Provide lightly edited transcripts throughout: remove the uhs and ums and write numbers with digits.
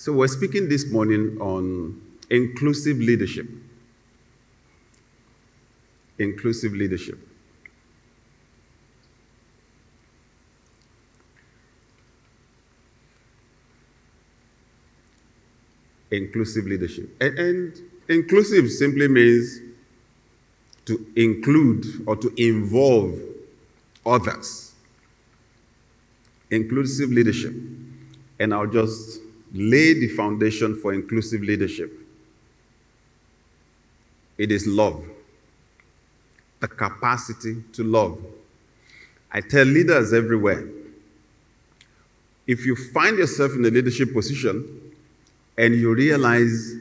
So we're speaking this morning on inclusive leadership. Inclusive leadership. Inclusive leadership. And inclusive simply means to include or to involve others. Inclusive leadership. And I'll just lay the foundation for inclusive leadership. It is love. The capacity to love. I tell leaders everywhere, if you find yourself in a leadership position and you realize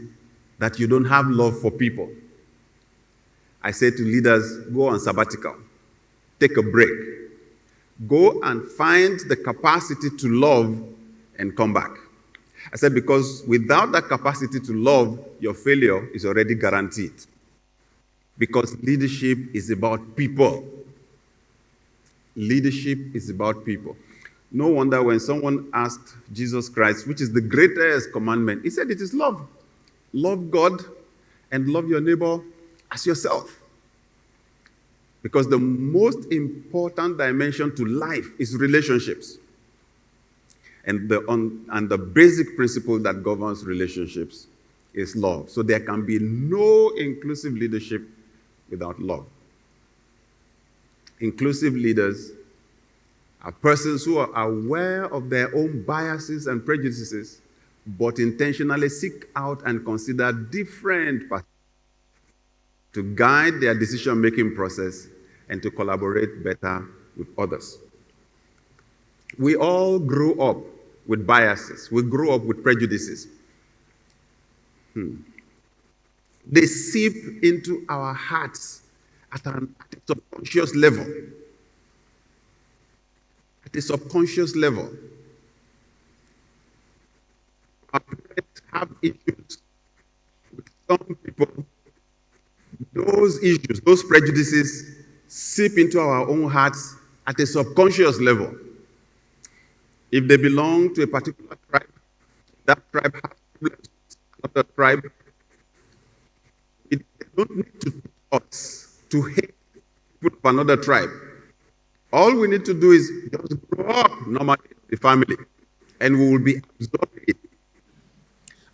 that you don't have love for people, I say to leaders, go on sabbatical. Take a break. Go and find the capacity to love and come back. I said, because without that capacity to love, your failure is already guaranteed. Because leadership is about people. Leadership is about people. No wonder when someone asked Jesus Christ, which is the greatest commandment, he said it is love. Love God and love your neighbor as yourself. Because the most important dimension to life is relationships. And the basic principle that governs relationships is love. So there can be no inclusive leadership without love. Inclusive leaders are persons who are aware of their own biases and prejudices, but intentionally seek out and consider different paths to guide their decision-making process and to collaborate better with others. We all grew up with biases. We grew up with prejudices. They seep into our hearts at a subconscious level. At a subconscious level. Our parents have issues with some people. Those issues, those prejudices, seep into our own hearts at a subconscious level. If they belong to a particular tribe, that tribe has problems with another tribe. They don't need to teach us to hate people of another tribe. All we need to do is just grow up normally in the family, and we will be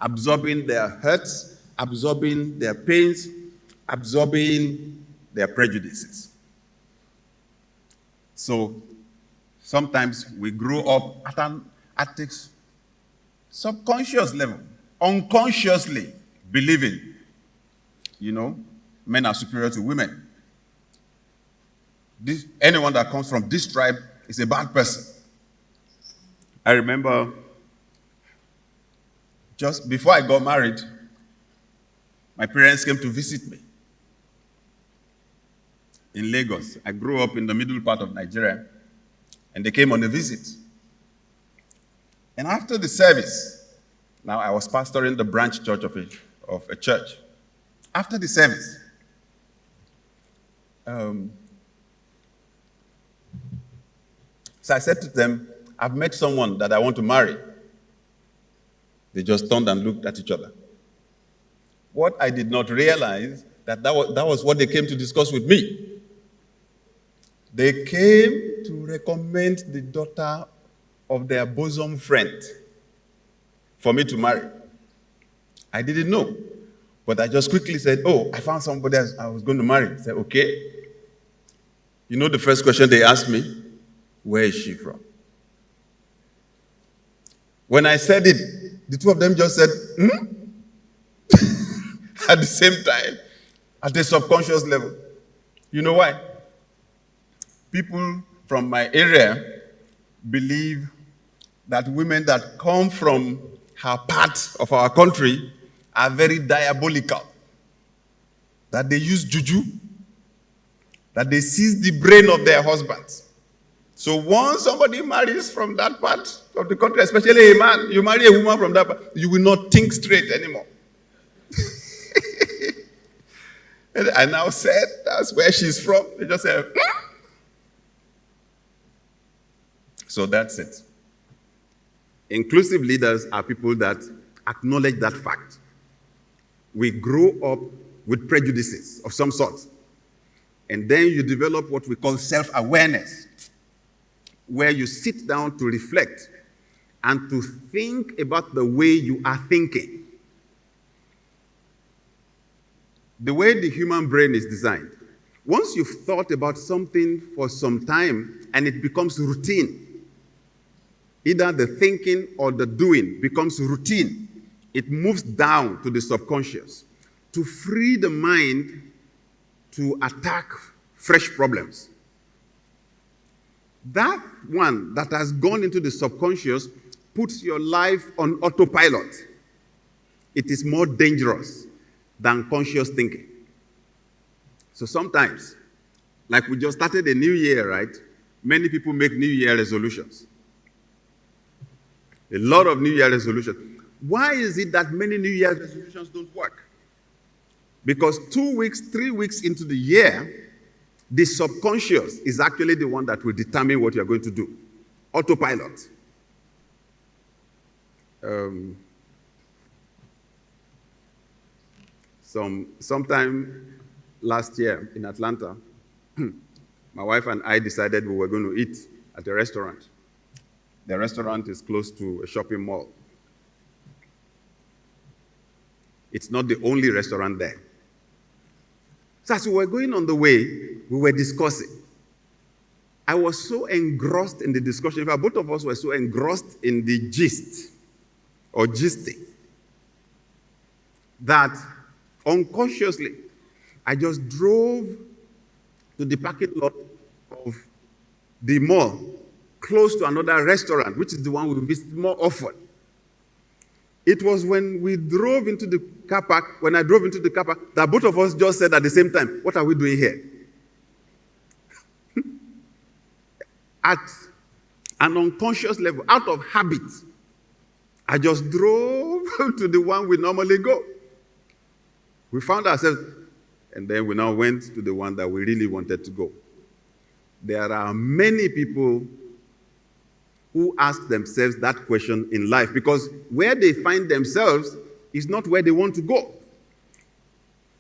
absorbing their hurts, absorbing their pains, absorbing their prejudices. So sometimes we grow up at a subconscious level, unconsciously believing, men are superior to women. Anyone that comes from this tribe is a bad person. I remember just before I got married, my parents came to visit me in Lagos. I grew up in the middle part of Nigeria, and they came on a visit. And after the service, now I was pastoring the branch church of a church. After the service, so I said to them, I've met someone that I want to marry. They just turned and looked at each other. What I did not realize, that was what they came to discuss with me. They came to recommend the daughter of their bosom friend for me to marry. I didn't know, but I just quickly said, I found somebody else I was going to marry. I said, okay. You know the first question they asked me? Where is she from? When I said it, the two of them just said, at the same time, at a subconscious level. You know why? People from my area believe that women that come from her part of our country are very diabolical. That they use juju, that they seize the brain of their husbands. So once somebody marries from that part of the country, especially a man, you marry a woman from that part, you will not think straight anymore. And I now said, that's where she's from. They just said, So that's it. Inclusive leaders are people that acknowledge that fact. We grow up with prejudices of some sort. And then you develop what we call self-awareness, where you sit down to reflect and to think about the way you are thinking. The way the human brain is designed, once you've thought about something for some time and it becomes routine, either the thinking or the doing becomes routine, it moves down to the subconscious to free the mind to attack fresh problems. That one that has gone into the subconscious puts your life on autopilot. It is more dangerous than conscious thinking. So sometimes, like we just started a new year, right? Many people make New Year resolutions. A lot of New Year resolutions. Why is it that many New Year resolutions don't work? Because 2 weeks, 3 weeks into the year, the subconscious is actually the one that will determine what you're going to do. Autopilot. Sometime last year in Atlanta, my wife and I decided we were going to eat at a restaurant. The restaurant is close to a shopping mall. It's not the only restaurant there. So as we were going on the way, we were discussing. I was so engrossed in the discussion. In fact, both of us were so engrossed in the gist or gisting that unconsciously, I just drove to the parking lot of the mall, close to another restaurant, which is the one we visit more often. It was when we drove into the car park, when I drove into the car park, that both of us just said at the same time, what are we doing here? At an unconscious level, out of habit, I just drove to the one we normally go. We found ourselves, and then we now went to the one that we really wanted to go. There are many people who ask themselves that question in life because where they find themselves is not where they want to go.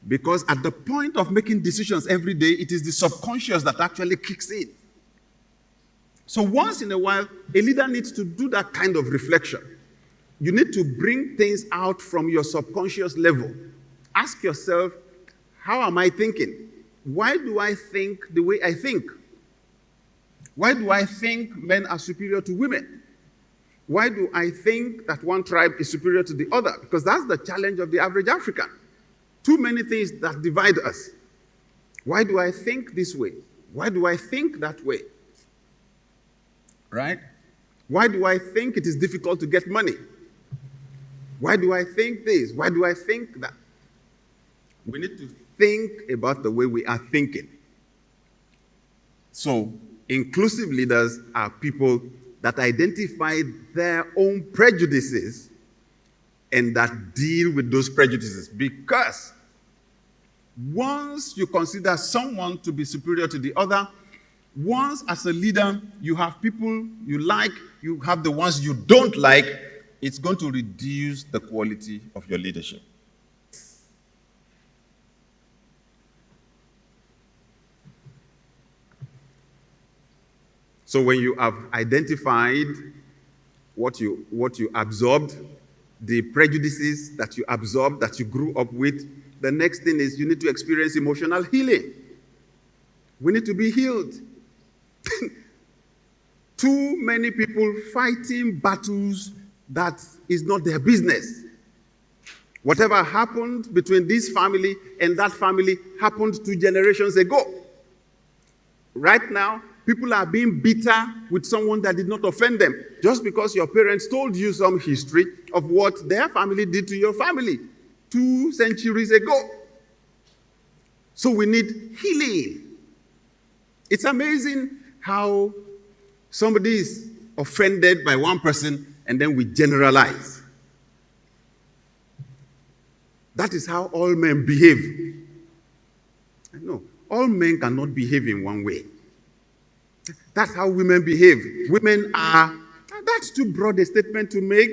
Because at the point of making decisions every day, it is the subconscious that actually kicks in. So once in a while, a leader needs to do that kind of reflection. You need to bring things out from your subconscious level. Ask yourself, how am I thinking? Why do I think the way I think? Why do I think men are superior to women? Why do I think that one tribe is superior to the other? Because that's the challenge of the average African. Too many things that divide us. Why do I think this way? Why do I think that way? Right? Why do I think it is difficult to get money? Why do I think this? Why do I think that? We need to think about the way we are thinking. So, inclusive leaders are people that identify their own prejudices and that deal with those prejudices. Because once you consider someone to be superior to the other, once as a leader you have people you like, you have the ones you don't like, it's going to reduce the quality of your leadership. So when you have identified what you absorbed, the prejudices that you absorbed, that you grew up with, the next thing is you need to experience emotional healing. We need to be healed. Too many people fighting battles that is not their business. Whatever happened between this family and that family happened 2 generations ago. Right now, people are being bitter with someone that did not offend them just because your parents told you some history of what their family did to your family 2 centuries ago. So we need healing. It's amazing how somebody is offended by one person and then we generalize. That is how all men behave. No, all men cannot behave in one way. That's how women behave. Women are, that's too broad a statement to make.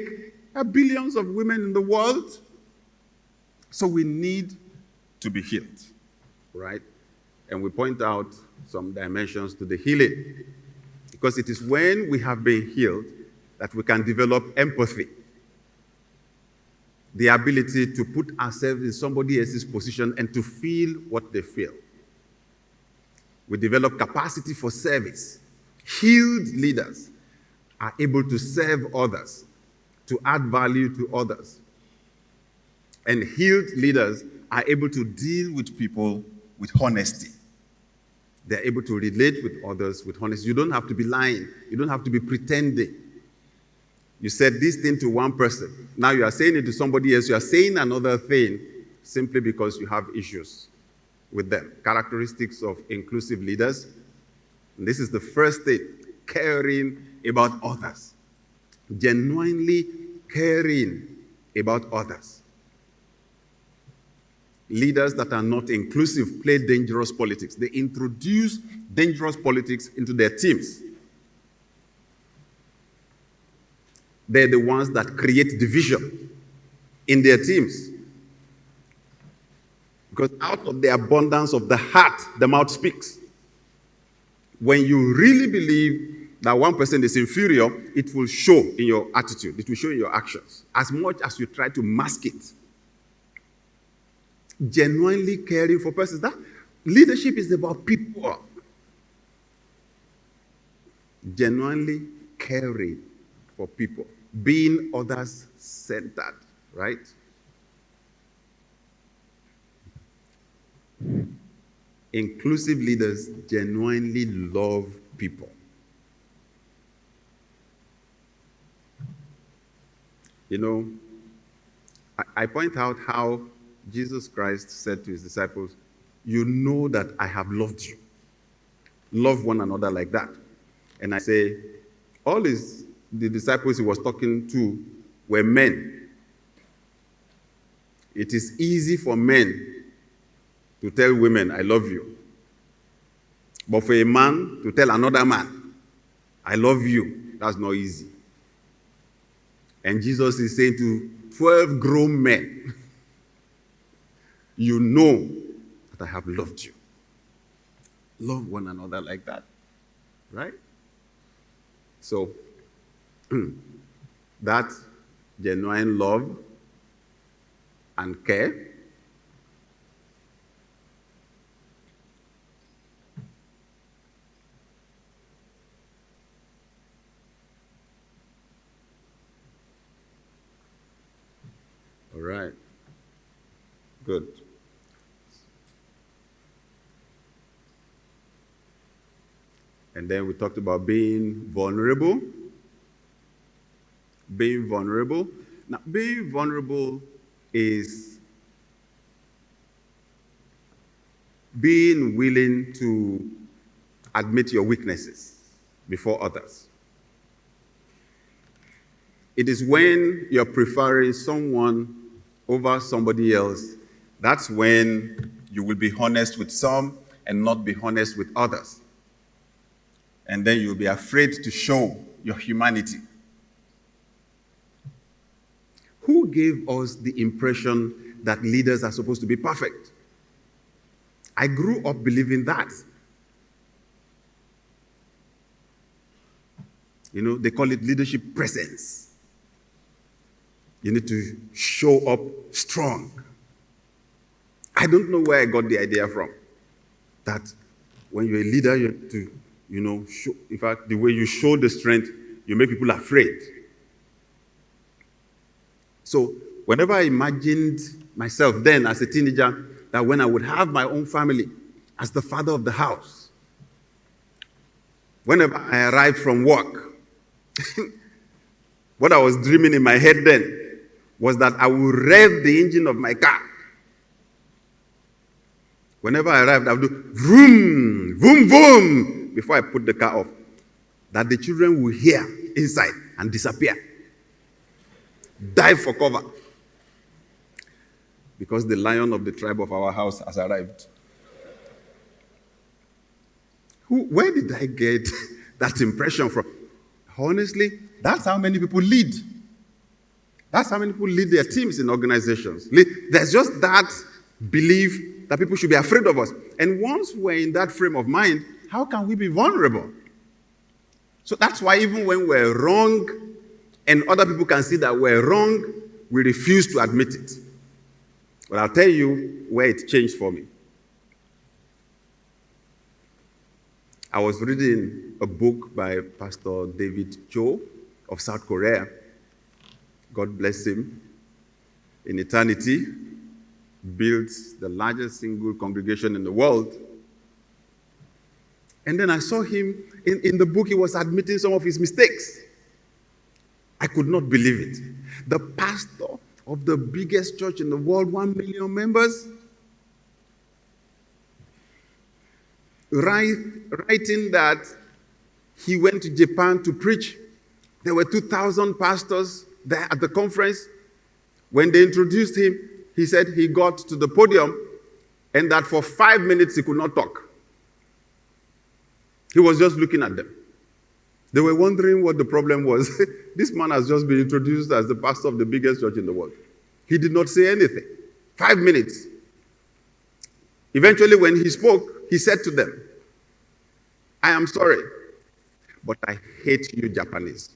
There are billions of women in the world. So we need to be healed, right? And we point out some dimensions to the healing. Because it is when we have been healed that we can develop empathy. The ability to put ourselves in somebody else's position and to feel what they feel. We develop capacity for service. Healed leaders are able to serve others, to add value to others. And healed leaders are able to deal with people with honesty. They're able to relate with others with honesty. You don't have to be lying. You don't have to be pretending. You said this thing to one person. Now you are saying it to somebody else. You are saying another thing simply because you have issues with them. Characteristics of inclusive leaders. And this is the first thing, caring about others. Genuinely caring about others. Leaders that are not inclusive play dangerous politics. They introduce dangerous politics into their teams. They're the ones that create division in their teams. Because out of the abundance of the heart, the mouth speaks. When you really believe that one person is inferior, it will show in your attitude. It will show in your actions. As much as you try to mask it. Genuinely caring for persons. That leadership is about people. Genuinely caring for people. Being others-centered, right? Inclusive leaders genuinely love people. You know, I point out how Jesus Christ said to his disciples, you know that I have loved you. Love one another like that. And I say, the disciples he was talking to were men. It is easy for men to tell women, I love you. But for a man to tell another man, I love you, that's not easy. And Jesus is saying to 12 grown men, you know that I have loved you. Love one another like that, right? So, that genuine love and care all right. Good. And then we talked about being vulnerable. Being vulnerable. Now, being vulnerable is being willing to admit your weaknesses before others. It is when you're preferring someone over somebody else, that's when you will be honest with some and not be honest with others. And then you'll be afraid to show your humanity. Who gave us the impression that leaders are supposed to be perfect? I grew up believing that. You know, they call it leadership presence. You need to show up strong. I don't know where I got the idea from. That when you're a leader, you have to, show, in fact, the way you show the strength, you make people afraid. So whenever I imagined myself then as a teenager, that when I would have my own family as the father of the house, whenever I arrived from work, what I was dreaming in my head then was that I would rev the engine of my car. Whenever I arrived, I would do vroom, vroom, vroom, before I put the car off. That the children will hear inside and disappear. Dive for cover. Because the lion of the tribe of our house has arrived. Where did I get that impression from? Honestly, that's how many people lead. That's how many people lead their teams in organizations. There's just that belief that people should be afraid of us. And once we're in that frame of mind, how can we be vulnerable? So that's why even when we're wrong and other people can see that we're wrong, we refuse to admit it. But I'll tell you where it changed for me. I was reading a book by Pastor David Cho of South Korea. God bless him. In eternity, built the largest single congregation in the world. And then I saw him, in the book, he was admitting some of his mistakes. I could not believe it. The pastor of the biggest church in the world, 1 million members, writing that he went to Japan to preach. There were 2,000 pastors there at the conference. When they introduced him, he said he got to the podium and that for 5 minutes he could not talk. He was just looking at them. They were wondering what the problem was. This man has just been introduced as the pastor of the biggest church in the world. He did not say anything. 5 minutes. Eventually, when he spoke, he said to them, I am sorry, but I hate you Japanese.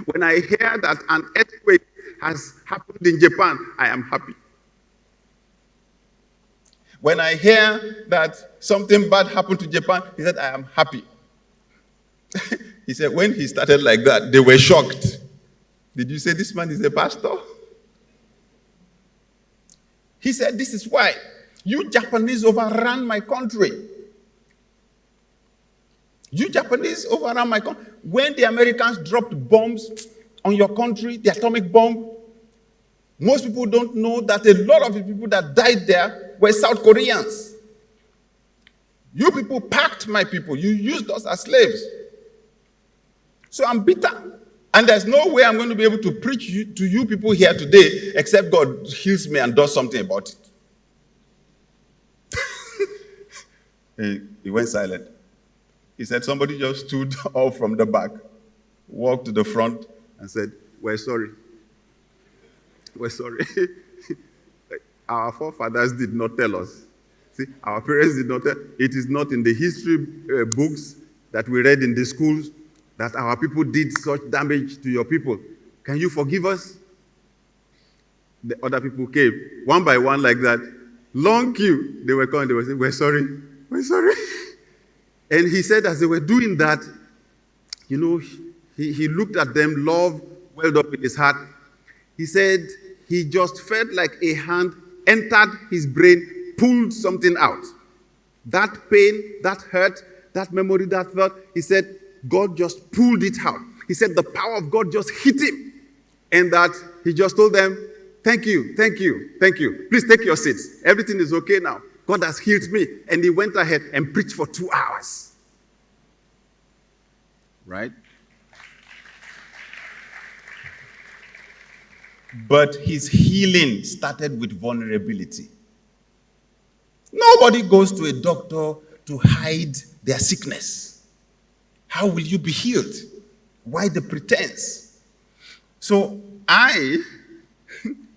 When I hear that an earthquake has happened in Japan, I am happy. When I hear that something bad happened to Japan, he said, I am happy. He said, when he started like that, they were shocked. Did you say this man is a pastor? He said, this is why you Japanese overran my country. You Japanese overran my country. When the Americans dropped bombs on your country, the atomic bomb, most people don't know that a lot of the people that died there were South Koreans. You people packed my people. You used us as slaves. So I'm bitter. And there's no way I'm going to be able to preach to you people here today except God heals me and does something about it. He went silent. He said somebody just stood up from the back, walked to the front and said, we're sorry. We're sorry. Our forefathers did not tell us. See, our parents did not tell. It is not in the history books that we read in the schools that our people did such damage to your people. Can you forgive us? The other people came, one by one like that. Long queue. They were coming, they were saying, we're sorry. We're sorry. And he said as they were doing that, he looked at them, love welled up in his heart. He said he just felt like a hand entered his brain, pulled something out. That pain, that hurt, that memory, that thought, he said, God just pulled it out. He said the power of God just hit him. And that he just told them, thank you, thank you, thank you. Please take your seats. Everything is okay now. God has healed me. And he went ahead and preached for 2 hours. Right? But his healing started with vulnerability. Nobody goes to a doctor to hide their sickness. How will you be healed? Why the pretense? So I,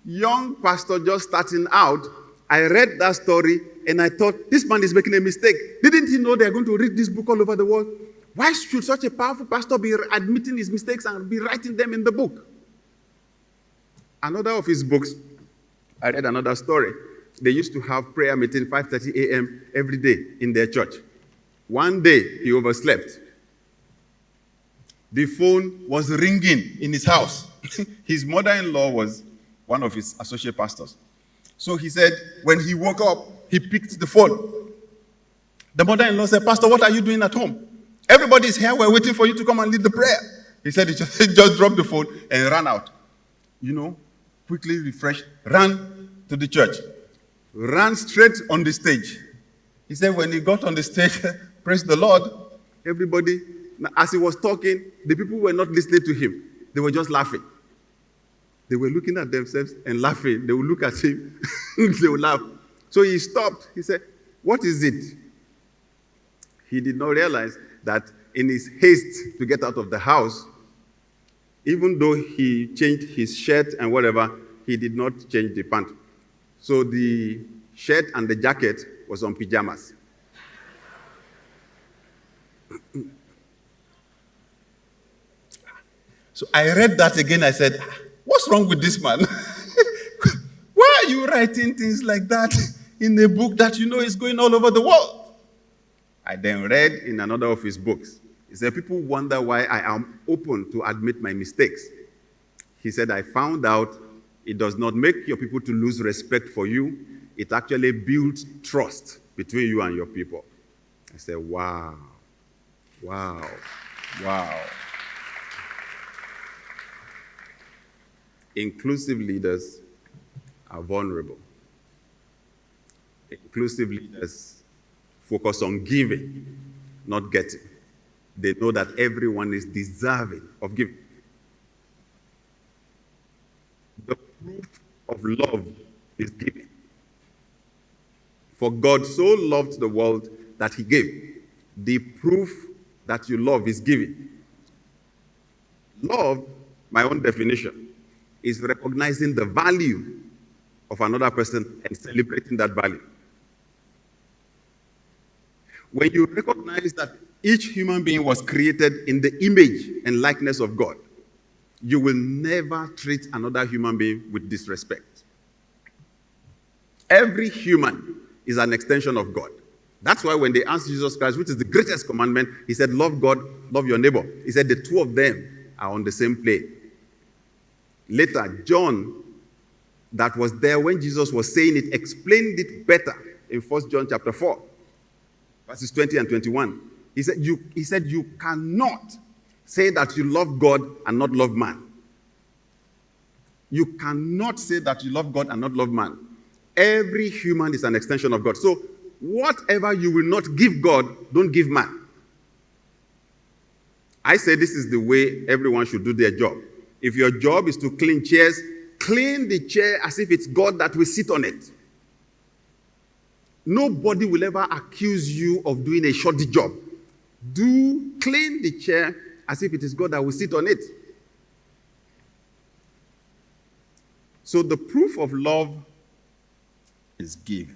young pastor just starting out, I read that story and I thought, this man is making a mistake. Didn't he know they're going to read this book all over the world? Why should such a powerful pastor be admitting his mistakes and be writing them in the book? Another of his books, I read another story. They used to have prayer meeting 5:30 a.m. every day in their church. One day, he overslept. The phone was ringing in his house. His mother-in-law was one of his associate pastors. So he said, when he woke up, he picked the phone. The mother-in-law said, Pastor, what are you doing at home? Everybody's here. We're waiting for you to come and lead the prayer. He said he just dropped the phone and ran out. Quickly refreshed, ran to the church, ran straight on the stage. He said when he got on the stage, praise the Lord, everybody, as he was talking, the people were not listening to him. They were just laughing. They were looking at themselves and laughing. They would look at him, they would laugh. So he stopped. He said, what is it? He did not realize that in his haste to get out of the house, Even though he changed his shirt and whatever, he did not change the pant. So the shirt and the jacket was on pajamas. So I read that again. I said, what's wrong with this man? Why are you writing things like that in a book that you know is going all over the world? I then read in another of his books. He said, people wonder why I am open to admit my mistakes. He said, I found out it does not make your people to lose respect for you. It actually builds trust between you and your people. I said, wow, wow, wow. Inclusive leaders are vulnerable. Inclusive leaders focus on giving, not getting. They know that everyone is deserving of giving. The proof of love is giving. For God so loved the world that he gave. The proof that you love is giving. Love, my own definition, is recognizing the value of another person and celebrating that value. When you recognize that each human being was created in the image and likeness of God, you will never treat another human being with disrespect. Every human is an extension of God. That's why when they asked Jesus Christ, which is the greatest commandment, he said, love God, love your neighbor. He said the two of them are on the same plane. Later, John, that was there when Jesus was saying it, explained it better in 1 John chapter 4, verses 20 and 21. He said, you cannot say that you love God and not love man. You cannot say that you love God and not love man. Every human is an extension of God. So whatever you will not give God, don't give man. I say this is the way everyone should do their job. If your job is to clean chairs, clean the chair as if it's God that will sit on it. Nobody will ever accuse you of doing a shoddy job. Clean the chair as if it is God that will sit on it. So the proof of love is give.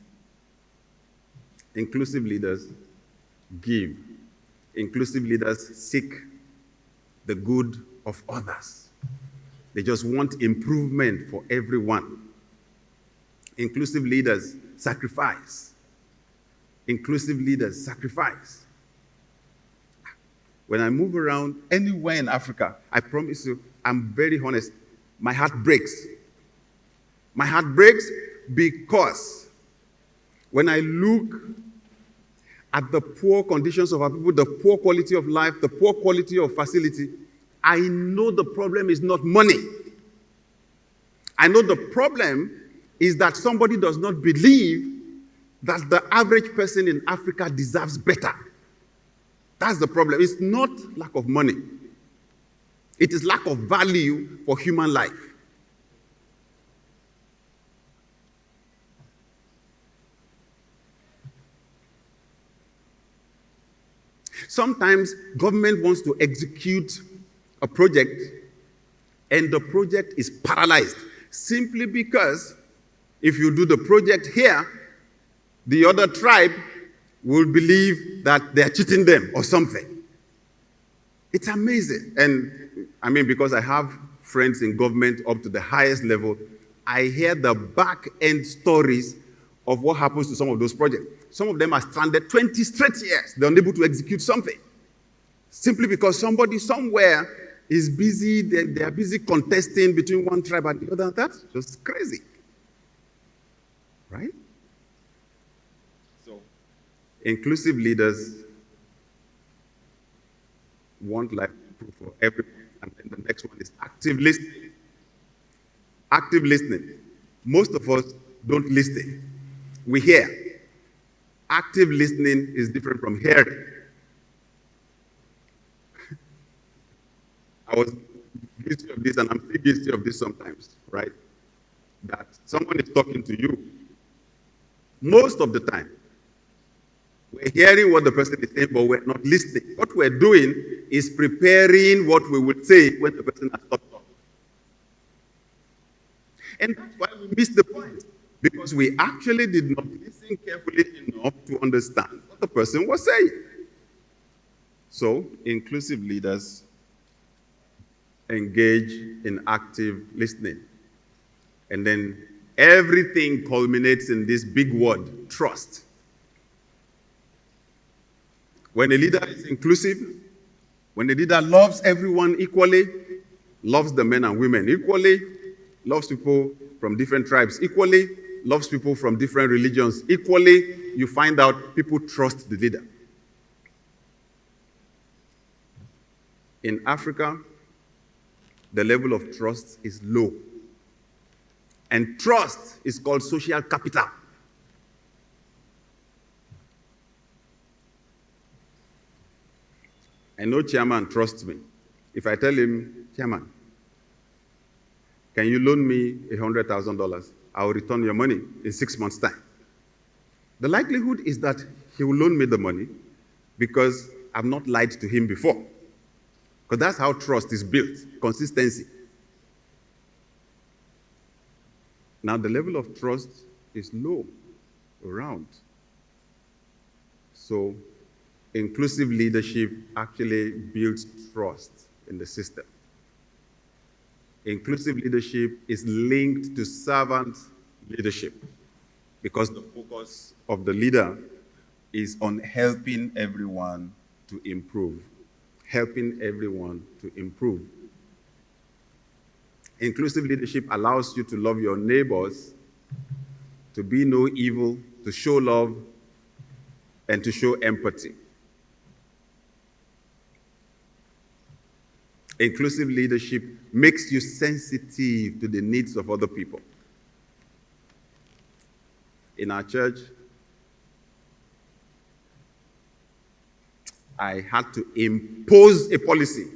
Inclusive leaders give. Inclusive leaders seek the good of others. They just want improvement for everyone. Inclusive leaders sacrifice. Inclusive leaders sacrifice. When I move around anywhere in Africa, I promise you, I'm very honest, my heart breaks. My heart breaks because when I look at the poor conditions of our people, the poor quality of life, the poor quality of facility, I know the problem is not money. I know the problem is that somebody does not believe that the average person in Africa deserves better. That's the problem. It's not lack of money. It is lack of value for human life. Sometimes government wants to execute a project and the project is paralyzed simply because if you do the project here, the other tribe will believe that they are cheating them or something. It's amazing. And I mean, because I have friends in government up to the highest level, I hear the back end stories of what happens to some of those projects. Some of them are stranded 20 straight years. They're unable to execute something. Simply because somebody somewhere is busy, they are busy contesting between one tribe and the other. That's just crazy. Right? So, inclusive leaders want life to improve for everyone. And then the next one is active listening. Active listening. Most of us don't listen. We hear. Active listening is different from hearing. I was guilty of this, and I'm still guilty of this sometimes, right? That someone is talking to you. Most of the time, We're hearing what the person is saying, but we're not listening. What we're doing is preparing what we would say when the person has stopped talking. And that's why we miss the point, because we actually did not listen carefully enough to understand what the person was saying. So, inclusive leaders engage in active listening. And then everything culminates in this big word, trust. When a leader is inclusive, when a leader loves everyone equally, loves the men and women equally, loves people from different tribes equally, loves people from different religions equally, you find out people trust the leader. In Africa, the level of trust is low. And trust is called social capital. I know chairman trusts me. If I tell him, chairman, can you loan me $100,000? I will return your money in 6 months' time. The likelihood is that he will loan me the money because I've not lied to him before. Because that's how trust is built, consistency. Now, the level of trust is low around. So, inclusive leadership actually builds trust in the system. Inclusive leadership is linked to servant leadership because the focus of the leader is on helping everyone to improve. Helping everyone to improve. Inclusive leadership allows you to love your neighbors, to be no evil, to show love, and to show empathy. Inclusive leadership makes you sensitive to the needs of other people. In our church, I had to impose a policy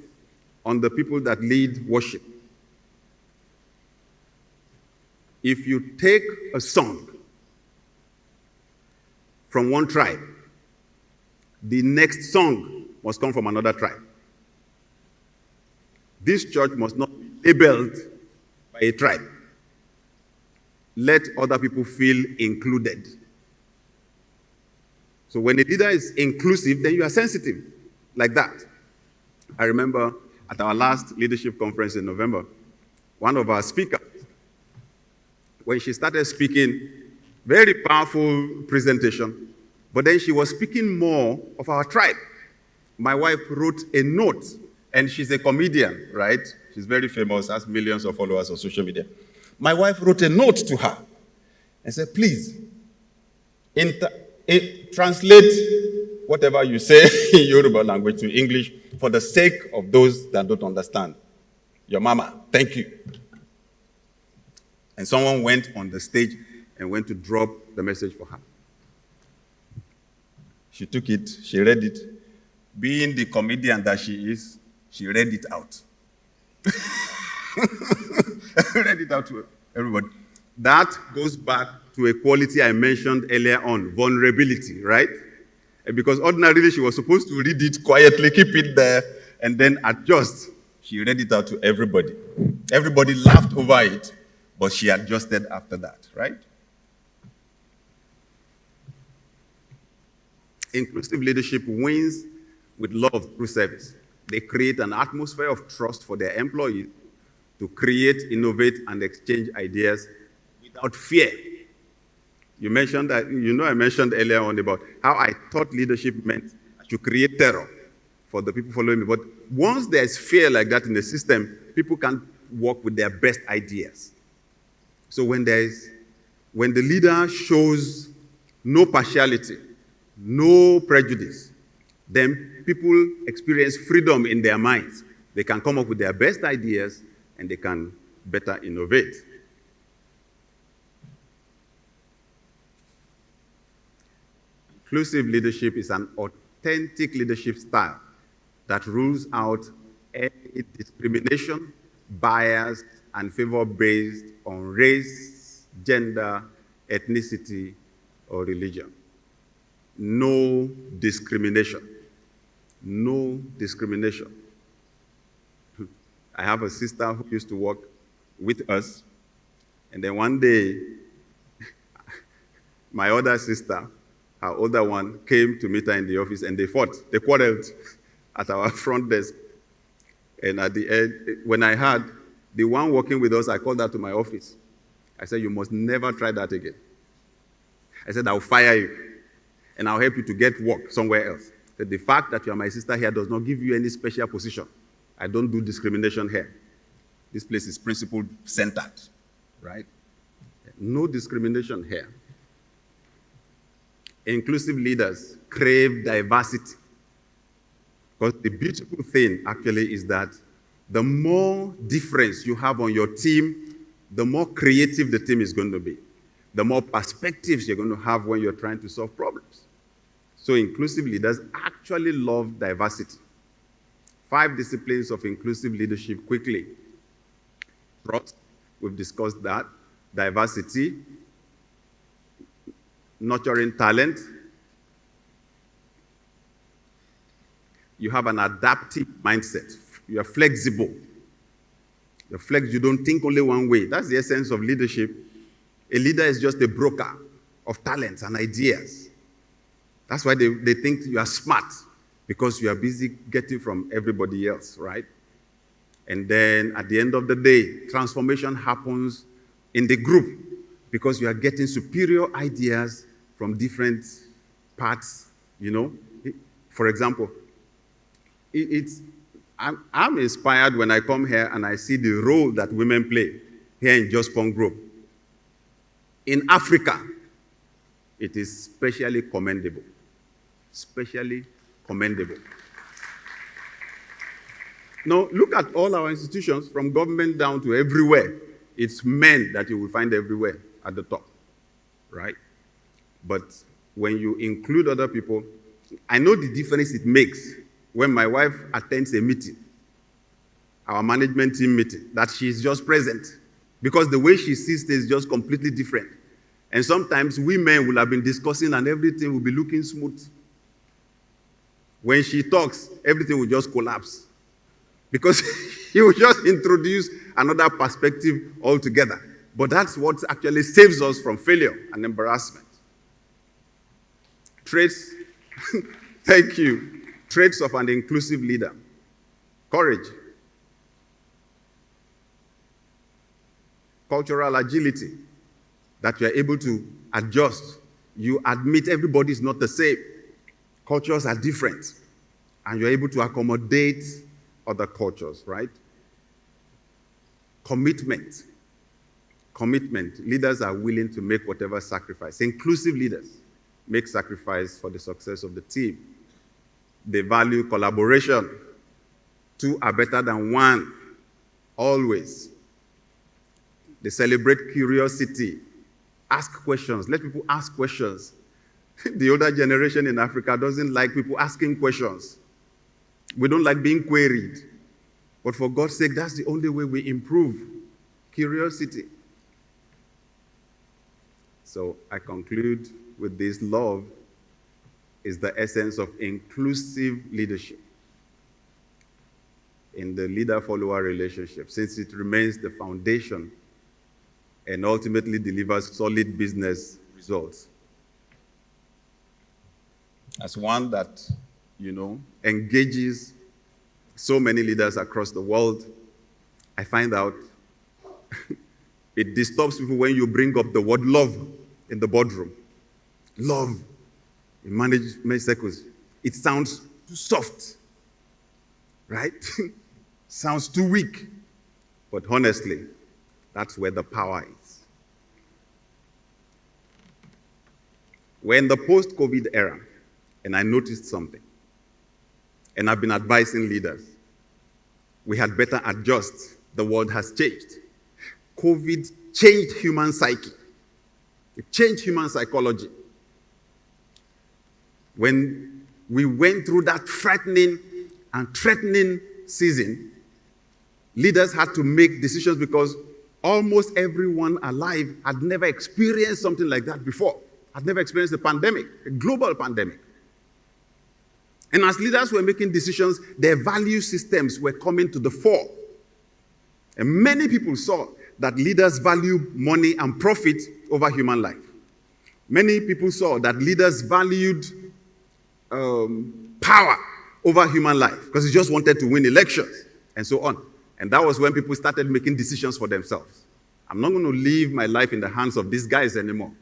on the people that lead worship. If you take a song from one tribe, the next song must come from another tribe. This church must not be labeled by a tribe. Let other people feel included. So when a leader is inclusive, then you are sensitive, like that. I remember at our last leadership conference in November, one of our speakers, when she started speaking, very powerful presentation, but then she was speaking more of our tribe. My wife wrote a note, and she's a comedian, right? She's very famous, has millions of followers on social media. My wife wrote a note to her and said, please, translate whatever you say in Yoruba language to English for the sake of those that don't understand. Your mama, thank you. And someone went on the stage and went to drop the message for her. She took it, she read it. Being the comedian that she is, she read it out. Read it out to everybody. That goes back to a quality I mentioned earlier on, vulnerability, right? Because ordinarily she was supposed to read it quietly, keep it there, and then adjust. She read it out to everybody. Everybody laughed over it, but she adjusted after that, right? Inclusive leadership wins with love through service. They create an atmosphere of trust for their employees to create, innovate, and exchange ideas without fear. You mentioned that, I mentioned earlier on about how I thought leadership meant to create terror for the people following me. But once there's fear like that in the system, people can't work with their best ideas. So when the leader shows no partiality, no prejudice, then people experience freedom in their minds. They can come up with their best ideas and they can better innovate. Inclusive leadership is an authentic leadership style that rules out any discrimination, bias, and favor based on race, gender, ethnicity, or religion. no discrimination. No discrimination. I have a sister who used to work with us, and then one day, my other sister, her older one, came to meet her in the office, and they fought. They quarreled at our front desk. And at the end, when I heard the one working with us, I called her to my office. I said, you must never try that again. I said, I'll fire you, and I'll help you to get work somewhere else. That the fact that you are my sister here does not give you any special position. I don't do discrimination here. This place is principle-centered, right? No discrimination here. Inclusive leaders crave diversity. Because the beautiful thing actually is that the more difference you have on your team, the more creative the team is going to be. The more perspectives you're going to have when you're trying to solve problems. So inclusive leaders actually love diversity. 5 disciplines of inclusive leadership quickly. Trust, we've discussed that. Diversity, nurturing talent. You have an adaptive mindset. You are flexible. You don't think only one way. That's the essence of leadership. A leader is just a broker of talents and ideas. That's why they think you are smart, because you are busy getting from everybody else, right? And then at the end of the day, transformation happens in the group because you are getting superior ideas from different parts, you know. For example, I'm inspired when I come here and I see the role that women play here in Jospong Group. In Africa, it is especially commendable. Especially commendable. Now, look at all our institutions, from government down to everywhere. It's men that you will find everywhere at the top, right? But when you include other people, I know the difference it makes when my wife attends a meeting, our management team meeting, that she's just present, because the way she sees things is just completely different. And sometimes we men will have been discussing and everything will be looking smooth. When she talks, everything will just collapse, because she will just introduce another perspective altogether. But that's what actually saves us from failure and embarrassment. Traits, thank you. Traits of an inclusive leader. Courage. Cultural agility, that you are able to adjust. You admit everybody is not the same. Cultures are different, and you're able to accommodate other cultures, right? Commitment. Commitment. Leaders are willing to make whatever sacrifice. Inclusive leaders make sacrifice for the success of the team. They value collaboration. 2 are better than 1, always. They celebrate curiosity. Ask questions. Let people ask questions. The older generation in Africa doesn't like people asking questions. We don't like being queried. But for God's sake, that's the only way we improve. Curiosity. So I conclude with this: love is the essence of inclusive leadership in the leader-follower relationship, since it remains the foundation and ultimately delivers solid business results. As one that, engages so many leaders across the world, I find out it disturbs people when you bring up the word love in the boardroom. Love in management circles. It sounds too soft, right? Sounds too weak. But honestly, that's where the power is. We're in the post-COVID era, and I noticed something. And I've been advising leaders. We had better adjust. The world has changed. COVID changed human psyche. It changed human psychology. When we went through that frightening and threatening season, leaders had to make decisions because almost everyone alive had never experienced something like that before. had never experienced a pandemic, a global pandemic. And as leaders were making decisions, their value systems were coming to the fore. And many people saw that leaders value money and profit over human life. Many people saw that leaders valued power over human life because they just wanted to win elections and so on. And that was when people started making decisions for themselves. I'm not going to leave my life in the hands of these guys anymore.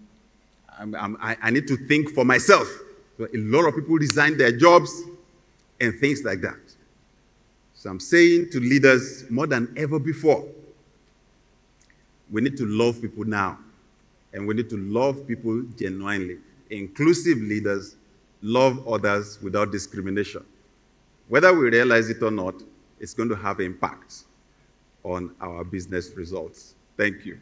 I need to think for myself. So a lot of people resigned their jobs and things like that. So I'm saying to leaders more than ever before, we need to love people now. And we need to love people genuinely. Inclusive leaders love others without discrimination. Whether we realize it or not, it's going to have impact on our business results. Thank you.